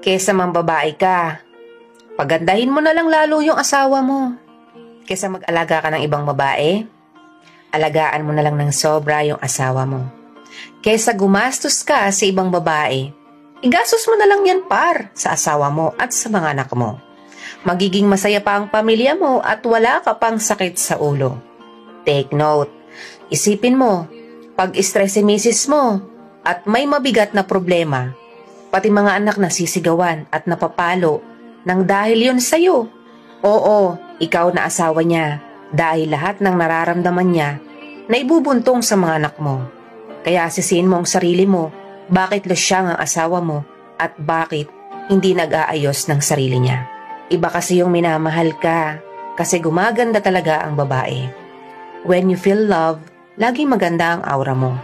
Kesa mambabae ka, pagandahin mo na lang lalo yung asawa mo. Kesa mag-alaga ka ng ibang babae, alagaan mo na lang ng sobra yung asawa mo. Kesa gumastos ka sa ibang babae, igastos mo na lang yan sa asawa mo at sa mga anak mo. Magiging masaya pa ang pamilya mo at wala ka pang sakit sa ulo. Take note, isipin mo, pag stress si misis mo at may mabigat na problema, pati mga anak nasisigawan at napapalo nang dahil yun sa'yo. Oo, ikaw na asawa niya dahil lahat ng nararamdaman niya na ibubuntong sa mga anak mo. Kaya sisihin mo ang sarili mo, bakit losyang ang asawa mo at bakit hindi nag-aayos ng sarili niya. Iba kasi yung minamahal ka kasi gumaganda talaga ang babae. When you feel love, laging maganda ang aura mo.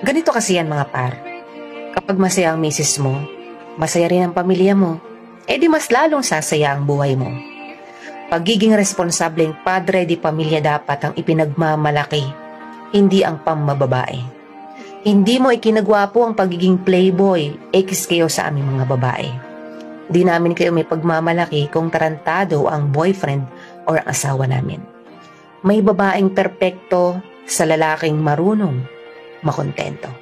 Ganito kasi yan mga par. Kapag masaya ang misis mo, masaya rin ang pamilya mo, di mas lalong sasaya ang buhay mo. Pagiging responsableng padre di pamilya dapat ang ipinagmamalaki, hindi ang pambababae. Hindi mo ikinagwapo ang pagiging playboy, ekis kayo sa aming mga babae. Di namin kayo may pagmamalaki kung tarantado ang boyfriend or ang asawa namin. May babaeng perpekto sa lalaking marunong makontento.